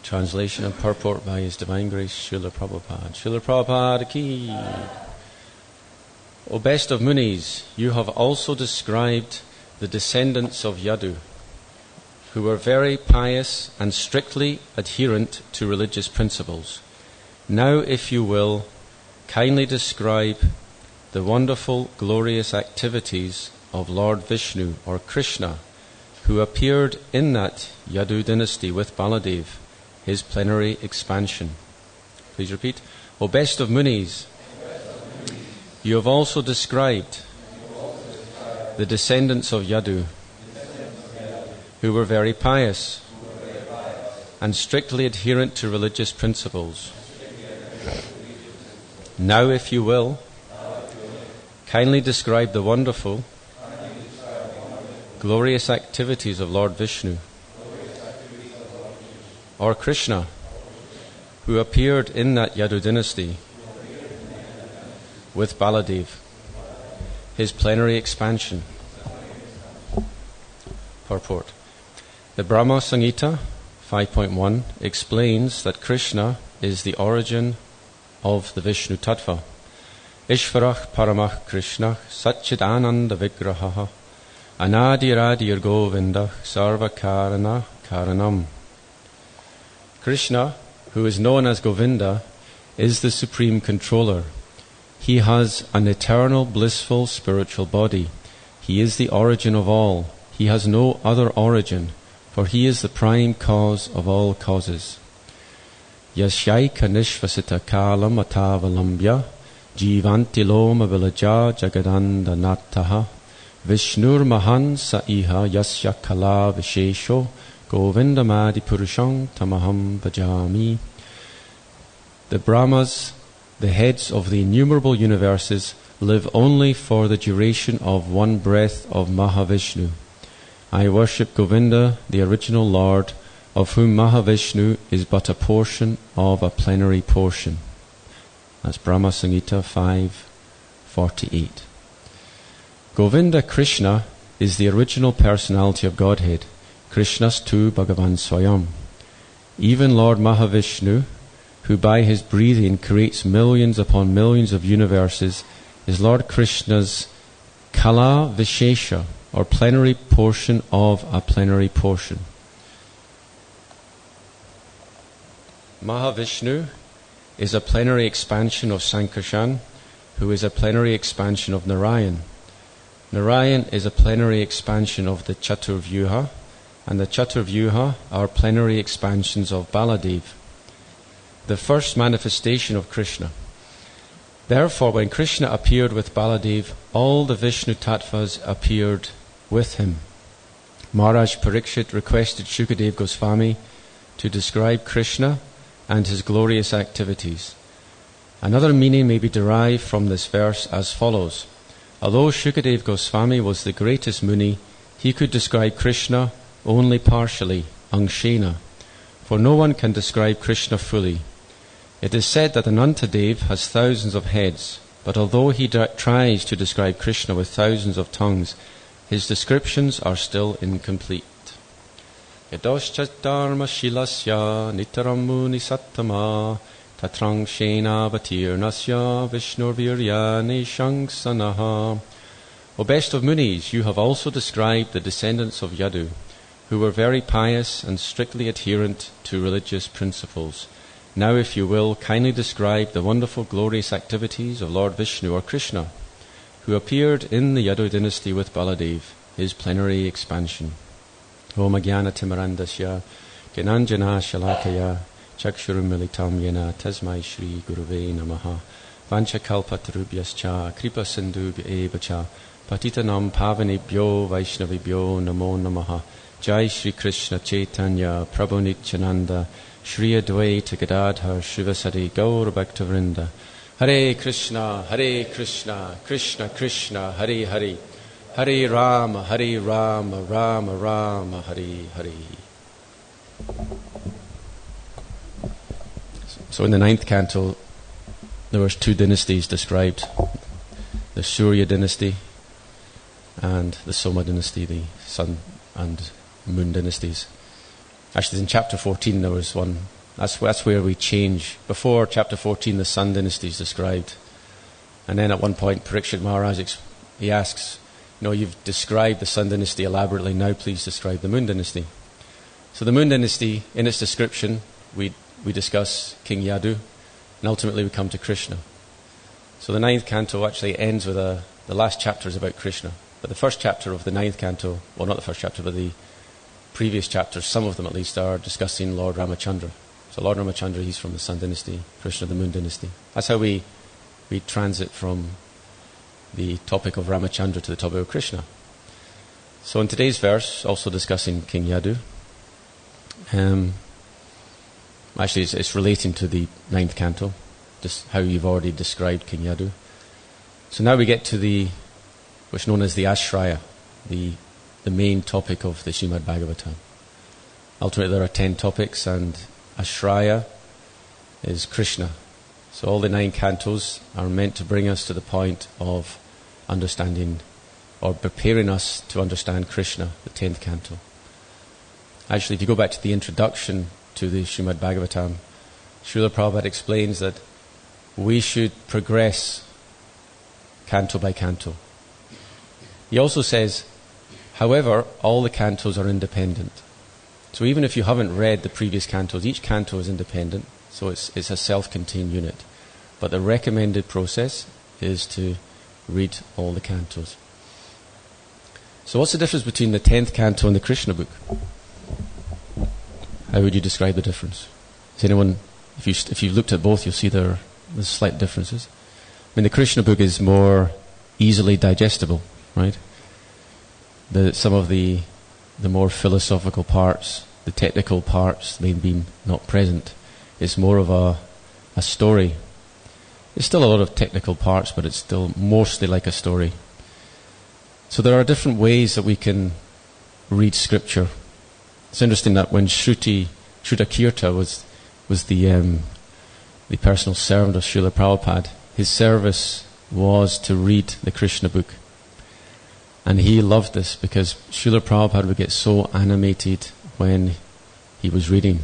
Translation and purport by His Divine Grace, Srila Prabhupada. Srila Prabhupada ki. O best of Munis, you have also described the descendants of Yadu, who were very pious and strictly adherent to religious principles. Now, if you will, kindly describe the wonderful, glorious activities of Lord Vishnu or Krishna, who appeared in that Yadu dynasty with Baladev, his plenary expansion. Please repeat. O best of Munis, you have also described the descendants of Yadu, who were very pious and strictly adherent to religious principles. Now, if you will, kindly describe the wonderful, glorious activities of Lord Vishnu or Krishna, who appeared in that Yadu dynasty with Baladev, his plenary expansion. Purport. The Brahma Samhita 5.1 explains that Krishna is the origin of the Vishnu Tattva. Ishvarah Paramah Krishnah Satchidananda Vigraha Anadiradir Govinda Sarva Karana Karanam. Krishna, who is known as Govinda, is the Supreme Controller. He has an eternal, blissful, spiritual body. He is the origin of all. He has no other origin, for He is the prime cause of all causes. Yasyaika nishvasita kalam atavalambya jivanti loma vilaja jagadanda nataha Vishnur mahan sa iha yasya kala vishesho Govindamadi Purushang Tamaham Bhajami. The Brahmas, the heads of the innumerable universes, live only for the duration of one breath of Mahavishnu. I worship Govinda, the original Lord, of whom Mahavishnu is but a portion of a plenary portion. That's Brahma Samhita 5:48. Govinda Krishna is the original personality of Godhead. Krishnastu Bhagavan Swayam. Even Lord Mahavishnu, who by his breathing creates millions upon millions of universes, is Lord Krishna's Kala Vishesha, or plenary portion of a plenary portion. Mahavishnu is a plenary expansion of Sankarshan, who is a plenary expansion of Narayan. Narayan is a plenary expansion of the Chaturvyuha, and the Chaturvyuha are plenary expansions of Baladev, the first manifestation of Krishna. Therefore, when Krishna appeared with Baladev, all the Vishnu Tattvas appeared with him. Maharaj Parikshit requested Shukadev Goswami to describe Krishna and his glorious activities. Another meaning may be derived from this verse as follows. Although Shukadev Goswami was the greatest Muni, he could describe Krishna only partially, Angshena, for no one can describe Krishna fully. It is said that Anantadev has thousands of heads, but although he tries to describe Krishna with thousands of tongues, his descriptions are still incomplete. Yadoshcha dharma shilasya nitaram muni sattama tatrang shena vatirnasya vishnurvirya nishangsanaha. O best of Munis, you have also described the descendants of Yadu, who were very pious and strictly adherent to religious principles. Now, if you will, kindly describe the wonderful, glorious activities of Lord Vishnu or Krishna, who appeared in the Yadu dynasty with Baladev, his plenary expansion. Om Jnana Timarandasya Gyananjana Shalakaya Chakshurum Militam Yena Tasmai Shri Guruve Namaha Vanchakalpatarubhyascha Kripa Sindhubhya Evacha Patitanam Pavanebhyo Vaishnavibhyo Namo Namaha. Jai Shri Krishna Chaitanya Prabhu Nityananda Shri Advaita Gadadhar Shrivasari Gaura Bhaktavrinda. Hare Krishna, Krishna Krishna, Hare Hare, Hare Rama, Rama Rama, Hare Hare. So in the 9th canto, there was 2 dynasties described. The Surya dynasty and the Soma dynasty, the sun and moon dynasties. Actually, in chapter 14 there was one That's where we change. Before chapter 14, the Sun dynasty is described. And then at one point, Parikshit Maharaj, he asks, you've described the Sun dynasty elaborately, now please describe the Moon dynasty. So the Moon dynasty, in its description, we discuss King Yadu, and ultimately we come to Krishna. So the 9th canto actually ends with the last chapter is about Krishna. But the first chapter of the 9th canto, well, not the first chapter, but the previous chapters, some of them at least, are discussing Lord Ramachandra. So Lord Ramachandra, he's from the Sun dynasty, Krishna, the Moon dynasty. That's how we transit from the topic of Ramachandra to the topic of Krishna. So in today's verse, also discussing King Yadu. Actually, it's relating to the 9th canto, just how you've already described King Yadu. So now we get to what's known as the Ashraya, the main topic of the Srimad Bhagavatam. Ultimately, there are 10 topics, and Ashraya is Krishna. So all the 9 cantos are meant to bring us to the point of understanding or preparing us to understand Krishna, the 10th canto. Actually, if you go back to the introduction to the Srimad Bhagavatam, Srila Prabhupada explains that we should progress canto by canto. He also says, however, all the cantos are independent. So even if you haven't read the previous cantos, each canto is independent, so it's a self-contained unit. But the recommended process is to read all the cantos. So what's the difference between the 10th canto and the Krishna book? How would you describe the difference? Is anyone, if you've looked at both, you'll see there's slight differences. I mean, the Krishna book is more easily digestible, right? Some of the more philosophical parts, the technical parts, they've been not present. It's more of a story. There's still a lot of technical parts, but it's still mostly like a story. So there are different ways that we can read scripture. It's interesting that when Shrutakirta was the personal servant of Srila Prabhupada, his service was to read the Krishna book. And he loved this because Srila Prabhupada would get so animated when he was reading.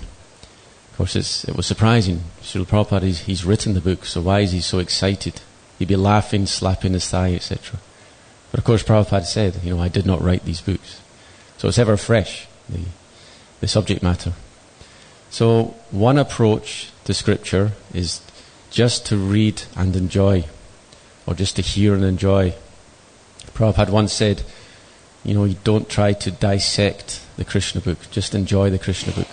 Of course, it was surprising. Srila Prabhupada, he's written the book, so why is he so excited? He'd be laughing, slapping his thigh, etc. But of course, Prabhupada said, I did not write these books. So it's ever fresh, the subject matter. So one approach to scripture is just to read and enjoy, or just to hear and enjoy. Prabhupada once said, you don't try to dissect the Krishna book, just enjoy the Krishna book.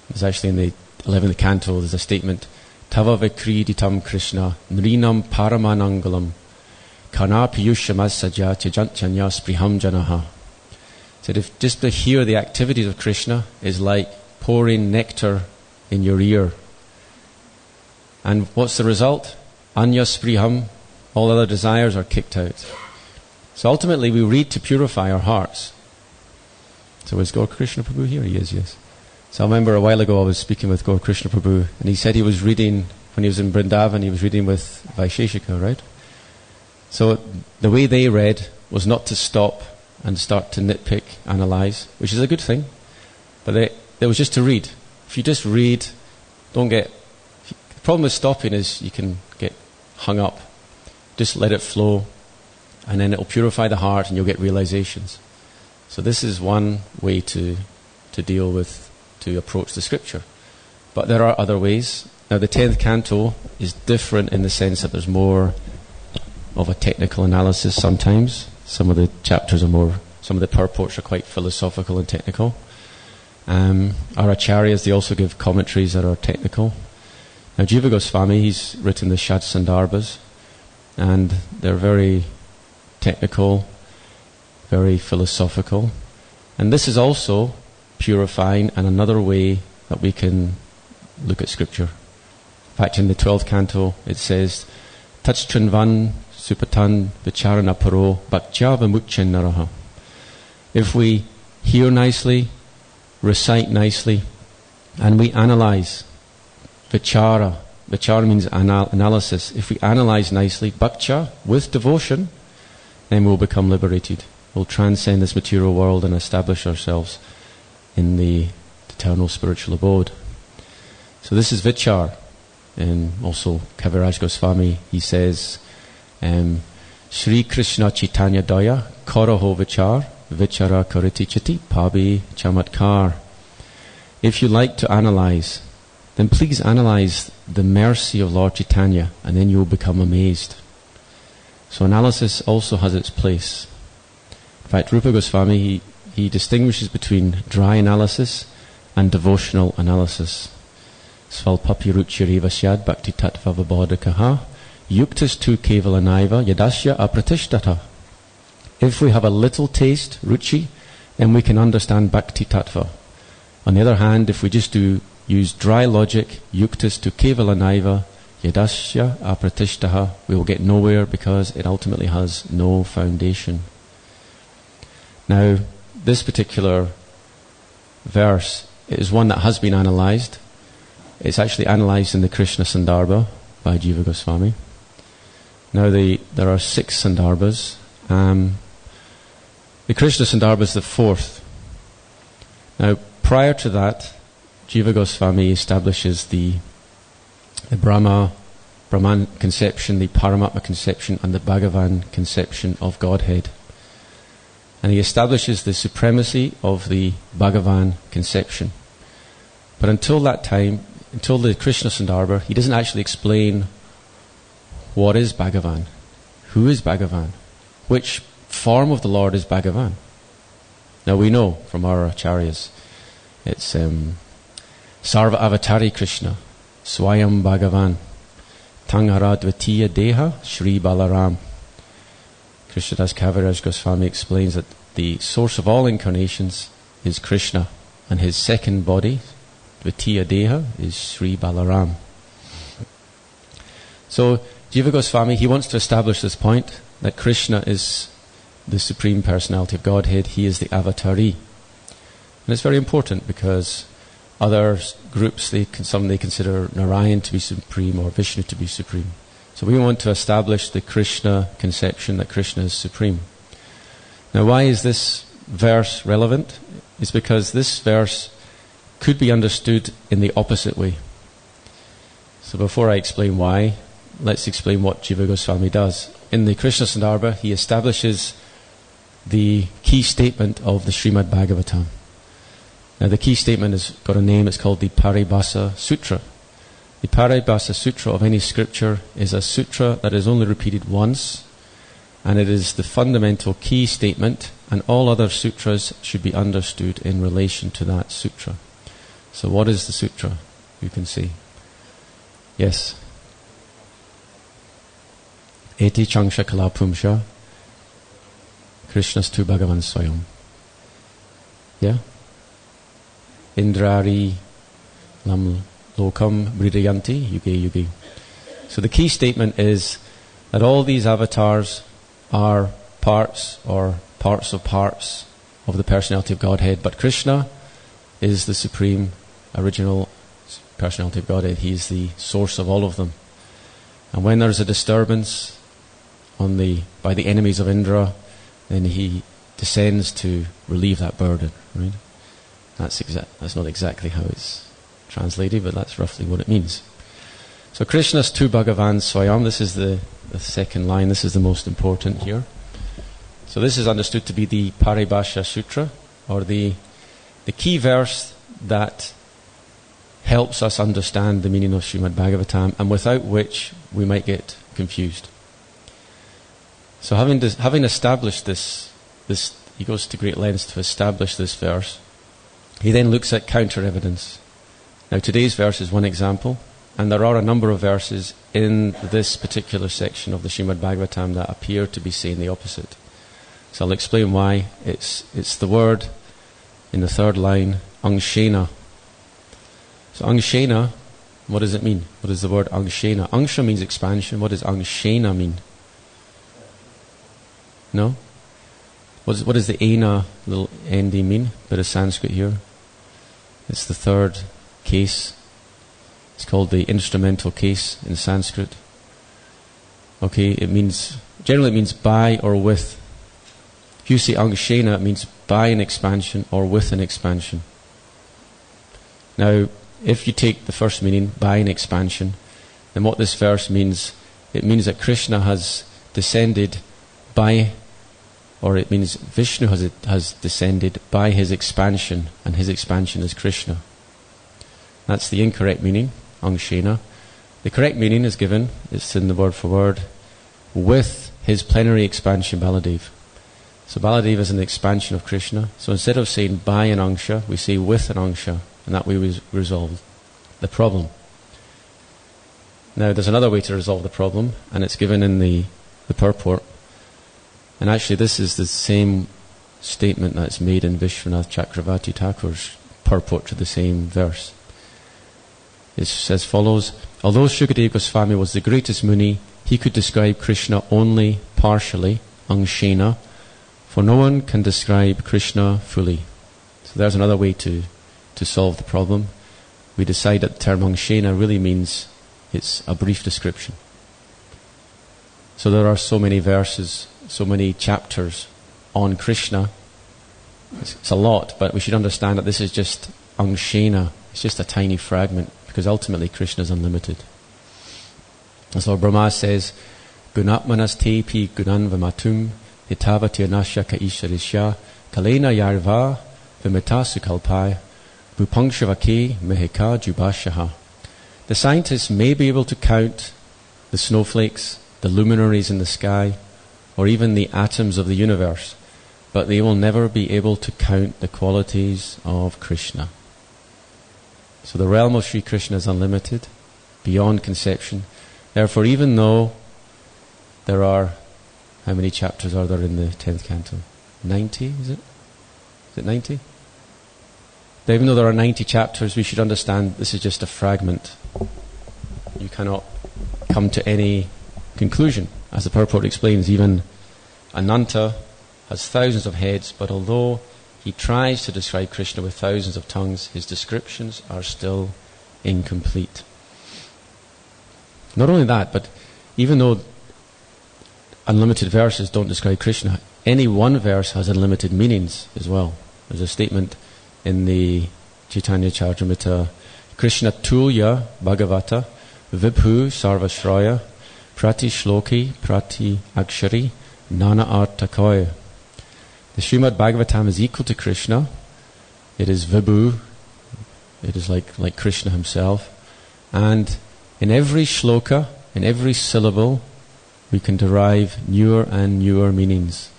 There's actually in the 11th canto, there's a statement, Tava vikriditam Krishna, nrinam paramanangalam, kana piyushamassaja chajantjanya spriham janaha. Said if just to hear the activities of Krishna is like pouring nectar in your ear. And what's the result? Anya spriham, all other desires are kicked out. So ultimately we read to purify our hearts. So is Gaur Krishna Prabhu here? He is, yes. So I remember a while ago I was speaking with Gaur Krishna Prabhu, and he said he was reading, when he was in Vrindavan, he was reading with Vaisheshika, right? So the way they read was not to stop and start to nitpick, analyze, which is a good thing. But it was just to read. If you just read, the problem with stopping is you can get hung up. Just let it flow, and then it'll purify the heart and you'll get realizations. So this is one way to approach the scripture. But there are other ways. Now the 10th canto is different in the sense that there's more of a technical analysis sometimes. Some of the purports are quite philosophical and technical. Our acharyas, they also give commentaries that are technical. Now Jiva Goswami, he's written the Shad Sandarbhas, and they're very technical, very philosophical. And this is also purifying and another way that we can look at scripture. In fact, in the 12th canto it says, Tachchanvan supatan vicharana paro bhaktya vimucchen naraha. If we hear nicely, recite nicely, and we analyze, vichara means analysis. If we analyze nicely, bhaktya, with devotion, then we'll become liberated. We'll transcend this material world and establish ourselves in the eternal spiritual abode. So this is Vichar. And also Kaviraj Goswami, he says, Sri Krishna Chaitanya Daya Karaho Vichar Vichara Kariti Chiti Pabi Chamatkar. If you like to analyze, then please analyze the mercy of Lord Chaitanya, and then you'll become amazed. So analysis also has its place. In fact, Rupa Goswami, he distinguishes between dry analysis and devotional analysis. Svalpapi ruchiriva syad bhakti tattva vabodhakaha yuktas tu kevalanaiva yadasya apratishtata. If we have a little taste, ruchi, then we can understand bhakti tattva. On the other hand, if we just use dry logic, yuktas tu kevalanaiva yadasya apratishtaha, we will get nowhere because it ultimately has no foundation. Now, this particular verse is one that has been analysed. It's actually analysed in the Krishna Sandarbha by Jiva Goswami. Now there are 6 Sandarbhas. The Krishna Sandarbha is the 4th. Now prior to that, Jiva Goswami establishes the Brahman conception, the Paramatma conception, and the Bhagavan conception of Godhead. And he establishes the supremacy of the Bhagavan conception. But until that time, until the Krishna Sandarbha, he doesn't actually explain what is Bhagavan, who is Bhagavan, which form of the Lord is Bhagavan. Now we know from our acharyas, it's Sarva Avatari Krishna, Swayam Bhagavan, Tangara Dvitiya Deha, Shri Balaram. Krishnadas Kaviraj Goswami explains that the source of all incarnations is Krishna, and his second body, Dvitiya Deha, is Sri Balaram. So Jiva Goswami, he wants to establish this point that Krishna is the Supreme Personality of Godhead. He is the Avatari. And it's very important because other groups, some they consider Narayan to be supreme or Vishnu to be supreme. So we want to establish the Krishna conception that Krishna is supreme. Now why is this verse relevant? It's because this verse could be understood in the opposite way. So before I explain why, let's explain what Jiva Goswami does. In the Krishna Sandarbha, he establishes the key statement of the Srimad Bhagavatam. Now the key statement has got a name, it's called the Paribhasa Sutra. The Paribhasa Sutra of any scripture is a sutra that is only repeated once, and it is the fundamental key statement, and all other sutras should be understood in relation to that sutra. So what is the sutra? You can see. Yes. Eti changsha kala pumsha Krishnas tu Bhagavan Swayam. Yeah? Indrari lam lokam vridayanti yuge yuge. So the key statement is that all these avatars are parts or parts of the personality of Godhead, but Krishna is the supreme original personality of Godhead. He is the source of all of them. And when there's a disturbance by the enemies of Indra, then he descends to relieve that burden. Right? That's not exactly how it's translated, but that's roughly what it means. So Krishna's tu Bhagavan Swayam, this is the second line, this is the most important here. So this is understood to be the Paribhasa Sutra, or the key verse that helps us understand the meaning of Srimad Bhagavatam, and without which we might get confused. So having established this, he goes to great lengths to establish this verse. He then looks at counter evidence. Now today's verse is one example, and there are a number of verses in this particular section of the Srimad Bhagavatam that appear to be saying the opposite. So I'll explain why. It's the word in the third line, angshena. So angshena, what does it mean? What is the word angshena? Angsha means expansion. What does angshena mean? No? What does the ena, little nd mean? Bit of Sanskrit here. It's the third case. It's called the instrumental case in Sanskrit. Okay, generally it means by or with. If you say angshena, it means by an expansion or with an expansion. Now, if you take the first meaning, by an expansion, then what this verse means, it means that Krishna has descended by, or it means Vishnu has descended by his expansion, and his expansion is Krishna. That's the incorrect meaning, Angshena. The correct meaning is given, it's in the word for word, with his plenary expansion, Baladev. So Baladev is an expansion of Krishna. So instead of saying by an Angsha, we say with an Angsha, and that way we resolve the problem. Now there's another way to resolve the problem, and it's given in the purport. And actually this is the same statement that's made in Vishwanath Chakravarti Thakur's purport to the same verse. It's as follows: although Shukadeva Goswami was the greatest Muni, he could describe Krishna only partially, Angshena, for no one can describe Krishna fully. So there's another way to solve the problem. We decide that the term Angshena really means it's a brief description. So there are so many verses, so many chapters on Krishna. It's a lot, but we should understand that this is just Angshena. It's just a tiny fragment, because ultimately Krishna is unlimited. And so Brahma says, Gunatmanas tepi gunanvamatum hitavati anasya ka isharisya kalena yarva vimitasu kalpai bupangshavake mehika jubashaha. The scientists may be able to count the snowflakes, the luminaries in the sky, or even the atoms of the universe, but they will never be able to count the qualities of Krishna. So the realm of Sri Krishna is unlimited, beyond conception. Therefore, even though there are, how many chapters are there in the 10th canto? 90, is it? Is it 90? Even though there are 90 chapters, we should understand this is just a fragment. You cannot come to any conclusion. As the purport explains, even Ananta has thousands of heads, but although he tries to describe Krishna with thousands of tongues, his descriptions are still incomplete. Not only that, but even though unlimited verses don't describe Krishna, any one verse has unlimited meanings as well. There's a statement in the Chaitanya Charitamrita, Krishna Tulya Bhagavata Vibhu Sarvashraya Prati Shloki Prati Akshari Nana Artakoya. The Srimad Bhagavatam is equal to Krishna. It is Vibhu. It is like Krishna himself. And in every shloka, in every syllable, we can derive newer and newer meanings.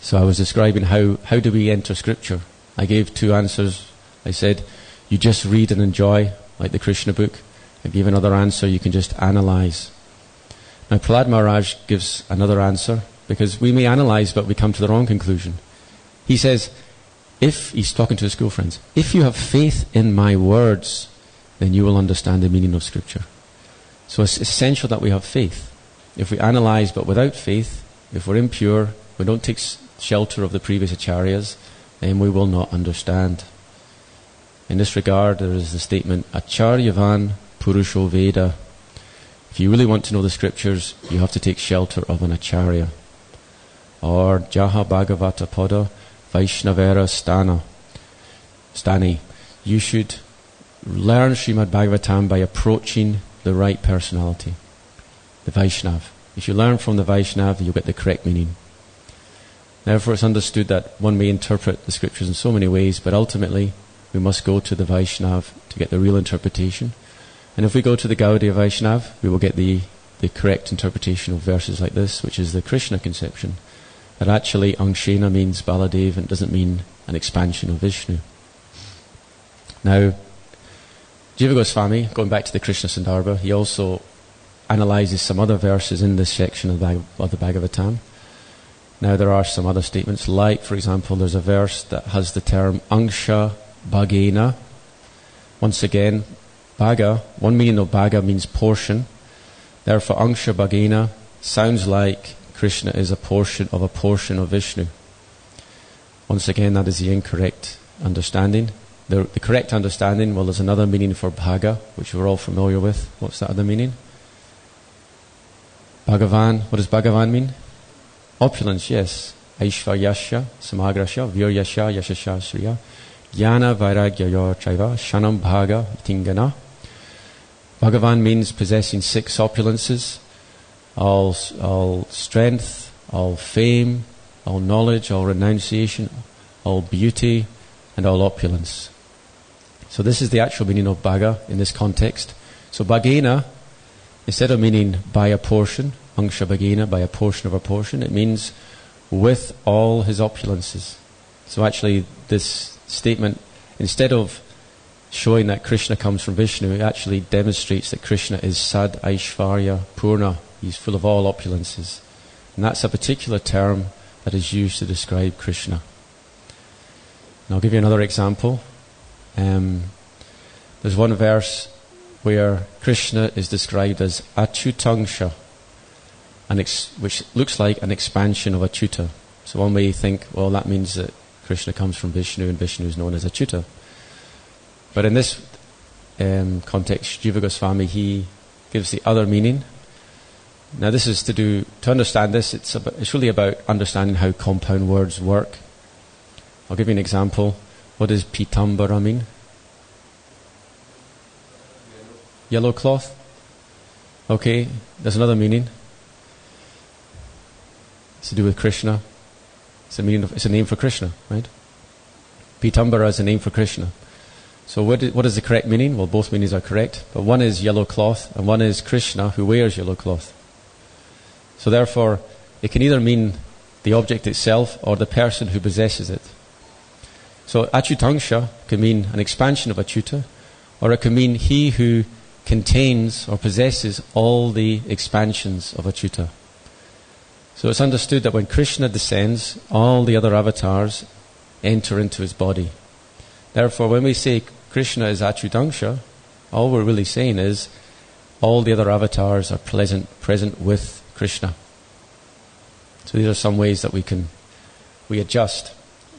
So I was describing how do we enter scripture. I gave two answers. I said, you just read and enjoy, like the Krishna book. I gave another answer, you can just analyze. Now Prahlad Maharaj gives another answer, because we may analyze but we come to the wrong conclusion. He says, if he's talking to his school friends, if you have faith in my words, then you will understand the meaning of scripture. So it's essential that we have faith. If we analyze but without faith, if we're impure, we don't take shelter of the previous acharyas, then we will not understand. In this regard, there is the statement, Acharyavan Purusho Veda. If you really want to know the scriptures, you have to take shelter of an acharya. Or Jaha Bhagavata Pada Vaishnavera Stani. You should learn Srimad Bhagavatam by approaching the right personality, the Vaishnav. If you learn from the Vaishnav, you'll get the correct meaning. Therefore, it's understood that one may interpret the scriptures in so many ways, but ultimately we must go to the Vaishnav to get the real interpretation. And if we go to the Gaudiya Vaishnav, we will get the correct interpretation of verses like this, which is the Krishna conception. That actually Angshena means Baladev and doesn't mean an expansion of Vishnu. Now, Jiva Goswami, going back to the Krishna Sandarbha, he also analyzes some other verses in this section of the Bhagavatam. Now there are some other statements, like, for example, there's a verse that has the term Angsha Bhagena. Once again, Bhaga, one meaning of Bhaga means portion. Therefore, Angsha Bhagena sounds like Krishna is a portion of Vishnu. Once again, that is the incorrect understanding. The correct understanding, well, there's another meaning for Bhaga, which we're all familiar with. What's that other meaning? Bhagavan, what does Bhagavan mean? Opulence, yes. Aishvaryasya, Samagrasya, Viryasya, Yashasya, Shriya, Jnana Vairagya Chaiva Shanam Bhaga Tingana. Bhagavan means possessing 6 opulences, all strength, all fame, all knowledge, all renunciation, all beauty, and all opulence. So this is the actual meaning of Bhaga in this context. So Bhagena, instead of meaning by a portion, Angsha Bhagena, by a portion of a portion, it means with all his opulences. So actually this statement, instead of showing that Krishna comes from Vishnu, it actually demonstrates that Krishna is Sad Aishvarya Purna. He's full of all opulences. And that's a particular term that is used to describe Krishna. And I'll give you another example. There's one verse where Krishna is described as Achutangsha, which looks like an expansion of Achyuta. So one way you think, well, that means that Krishna comes from Vishnu and Vishnu is known as Achyuta. But in this context, Jiva Goswami, he gives the other meaning. Now this is to understand this, it's really about understanding how compound words work. I'll give you an example. What does pitambara mean? Yellow cloth? Okay, there's another meaning. It's to do with Krishna. It's a name for Krishna, right? Pitambara is a name for Krishna. So what is the correct meaning? Well, both meanings are correct, but one is yellow cloth and one is Krishna who wears yellow cloth. So therefore, it can either mean the object itself or the person who possesses it. So Achutangsha can mean an expansion of Achyuta, or it can mean he who contains or possesses all the expansions of Achyuta. So it's understood that when Krishna descends, all the other avatars enter into his body. Therefore, when we say Krishna is Achutangsha, all we're really saying is all the other avatars are present with Krishna. So these are some ways that we adjust.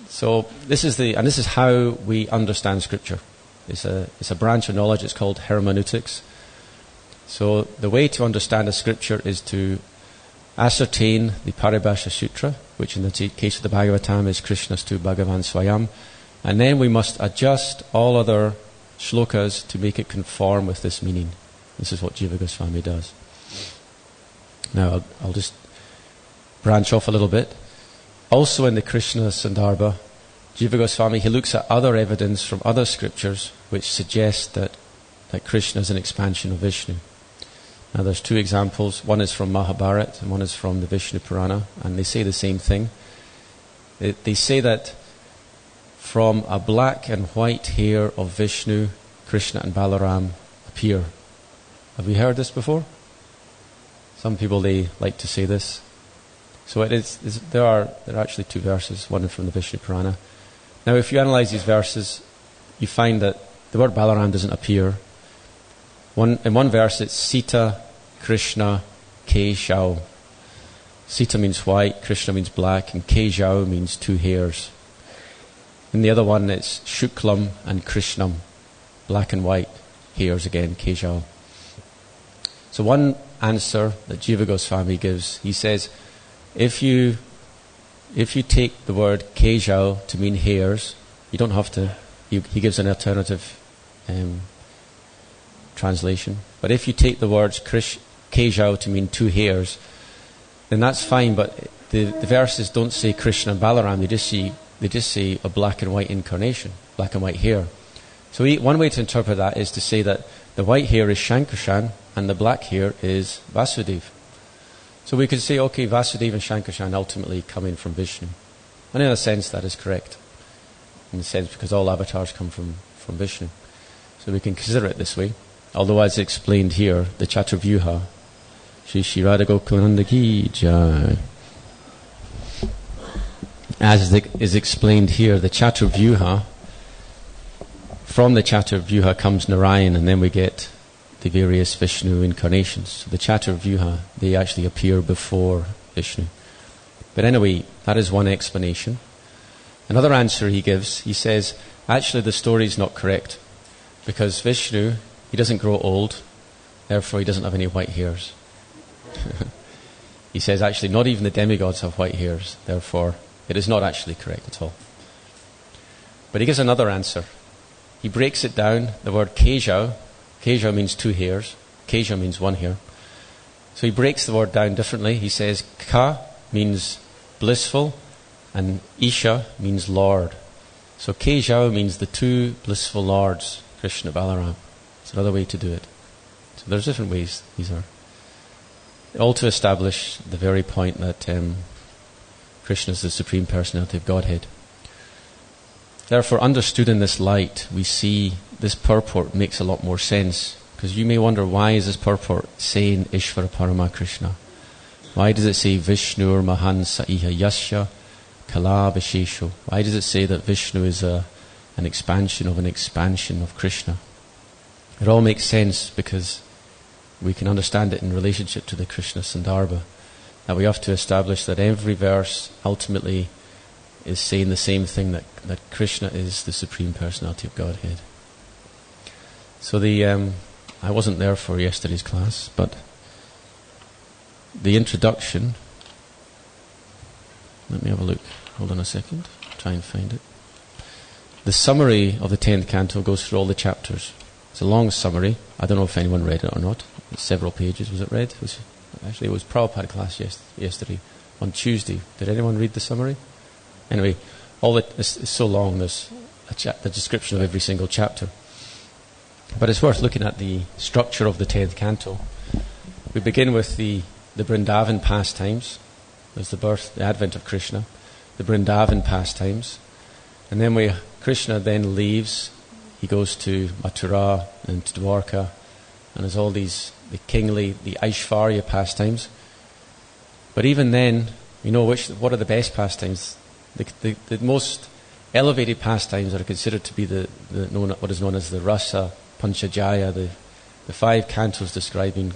So this is how we understand Scripture. It's a branch of knowledge. It's called hermeneutics. So the way to understand a Scripture is to ascertain the Paribhasha Sutra, which in the case of the Bhagavatam is Krishnastu Bhagavan Swayam, and then we must adjust all other shlokas to make it conform with this meaning. This is what Jiva Goswami does. Now I'll just branch off a little bit. Also in the Krishna Sandarbha, Jiva Goswami, he looks at other evidence from other scriptures which suggest that Krishna is an expansion of Vishnu. Now there's 2 examples. One is from Mahabharata and one is from the Vishnu Purana, and they say the same thing. They say that from a black and white hair of Vishnu, Krishna and Balaram appear. Have we heard this before? Some people, they like to say this. So there are actually 2 verses, one from the Vishnu Purana. Now if you analyze these verses, you find that the word Balaram doesn't appear. In one verse it's Sita, Krishna, Keshau. Sita means white, Krishna means black, and Keshau means 2 hairs. In the other one it's Shuklam and Krishnam, black and white hairs again, Keshau. So one answer that Jiva Goswami gives, he says, if you take the word Keshau to mean hairs, you don't have to. He gives an alternative translation. But if you take the words Keshau to mean 2 hairs, then that's fine. But the verses don't say Krishna and Balaram. They just say a black and white incarnation, black and white hair. So one way to interpret that is to say that the white hair is Shankarshan and the black hair is Vasudeva. So we could say, okay, Vasudeva and Shankarshan ultimately coming from Vishnu. And in a sense that is correct. In a sense because all avatars come from Vishnu. So we can consider it this way. Although as explained here, the Chaturvyuha, Shri Radha Gokulananda Ki Jai. As is explained here, the Chaturvyuha, from the Chaturvyuha comes Narayan, and then we get the various Vishnu incarnations. So the Chaturvyuha, they actually appear before Vishnu. But anyway, that is one explanation. Another answer he gives, he says, actually the story is not correct. Because Vishnu, he doesn't grow old, therefore he doesn't have any white hairs. He says actually not even the demigods have white hairs, therefore it is not actually correct at all. But he gives another answer. He breaks it down. The word Kejau means 2 hairs. Keja means 1 hair. So he breaks the word down differently. He says Ka means blissful and Isha means Lord. So Kejau means the 2 blissful lords, Krishna, Balaram. It's another way to do it. So there's different ways. These are all to establish the very point that Krishna is the Supreme Personality of Godhead. Therefore, understood in this light, we see this purport makes a lot more sense. Because you may wonder, why is this purport saying Ishvara Parama Krishna? Why does it say Vishnu Mahan Saiha Yasya Kala Vishesho? Why does it say that Vishnu is an expansion of Krishna? It all makes sense because we can understand it in relationship to the Krishna Sandarbha. That we have to establish that every verse ultimately is saying the same thing, that Krishna is the Supreme Personality of Godhead. So I wasn't there for yesterday's class, but the introduction, let me have a look. Hold on a second. Try and find it. The summary of the 10th canto goes through all the chapters. It's a long summary. I don't know if anyone read it or not. It's several pages. Was it read? It was Prabhupada class yesterday on Tuesday. Did anyone read the summary? Anyway, it's so long. There's the description of every single chapter. But it's worth looking at the structure of the 10th canto. We begin with the Vrindavan pastimes. There's the advent of Krishna, the Vrindavan pastimes. And then Krishna then leaves. He goes to Mathura and to Dwarka. And there's all the Aishvarya pastimes. But even then, we know what are the best pastimes. The most elevated pastimes are considered to be what is known as the Rasa Panchajaya, the 5 cantos describing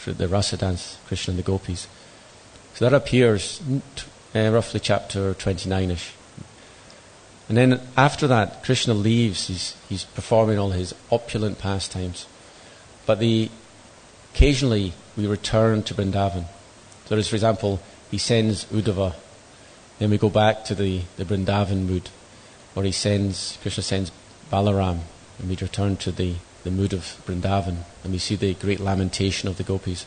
the rasa dance, Krishna and the gopis. So that appears roughly chapter 29ish. And then after that, Krishna leaves. He's performing all his opulent pastimes. But occasionally we return to Vrindavan. So there's, for example, he sends Uddhava. Then we go back to the Vrindavan mood, where Krishna sends Balaram. And we return to the mood of Vrindavan, and we see the great lamentation of the gopis.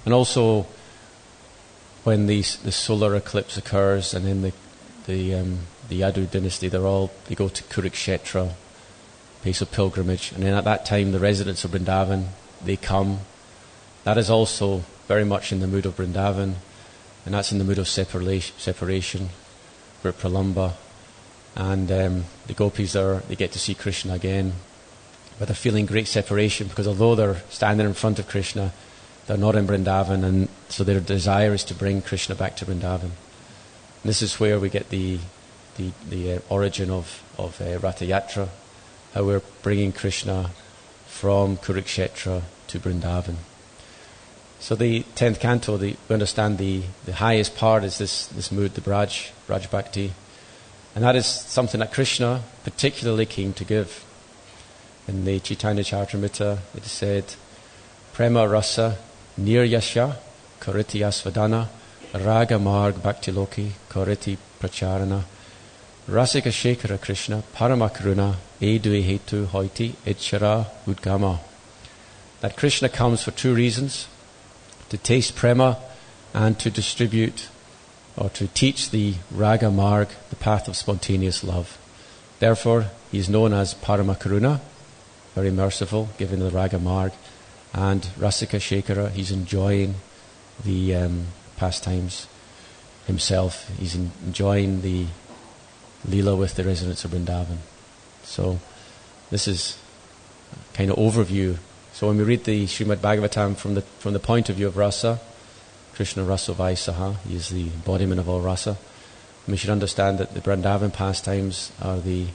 And also, when the solar eclipse occurs, and then the Yadu dynasty, they go to Kurukshetra, place of pilgrimage, and then at that time the residents of Vrindavan, they come. That is also very much in the mood of Vrindavan, and that's in the mood of separation, for Pralamba. And the gopis they get to see Krishna again, but they're feeling great separation, because although they're standing in front of Krishna, they're not in Vrindavan, and so their desire is to bring Krishna back to Vrindavan. And this is where we get the origin of Ratha Yatra, how we're bringing Krishna from Kurukshetra to Vrindavan. So the 10th canto, we understand the highest part is this mood, the Braj Bhakti. And that is something that Krishna particularly came to give. In the Chaitanya Charitamrita, it is said, Prema rasa niryasya kariti asvadana raga marg bhakti loki kariti pracharana rasika shekara Krishna paramakaruna edui hetu hoiti idchara udgama. That Krishna comes for 2 reasons: to taste prema and to distribute or to teach the raga marg, the path of spontaneous love. Therefore, he is known as Paramakaruna, very merciful, giving the raga marg, and Rasika Shekara, he's enjoying the pastimes himself. He's enjoying the Leela with the residents of Vrindavan. So this is a kind of overview. So when we read the Srimad Bhagavatam from the point of view of rasa, Krishna Rasa Vaisaha, he is the embodiment of all rasa. And we should understand that the Vrindavan pastimes are the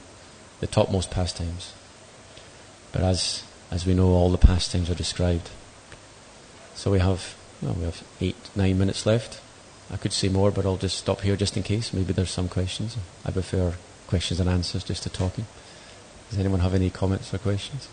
topmost pastimes. But as we know, all the pastimes are described. So we have 8-9 minutes left. I could say more, but I'll just stop here just in case. Maybe there's some questions. I prefer questions and answers just to talking. Does anyone have any comments or questions?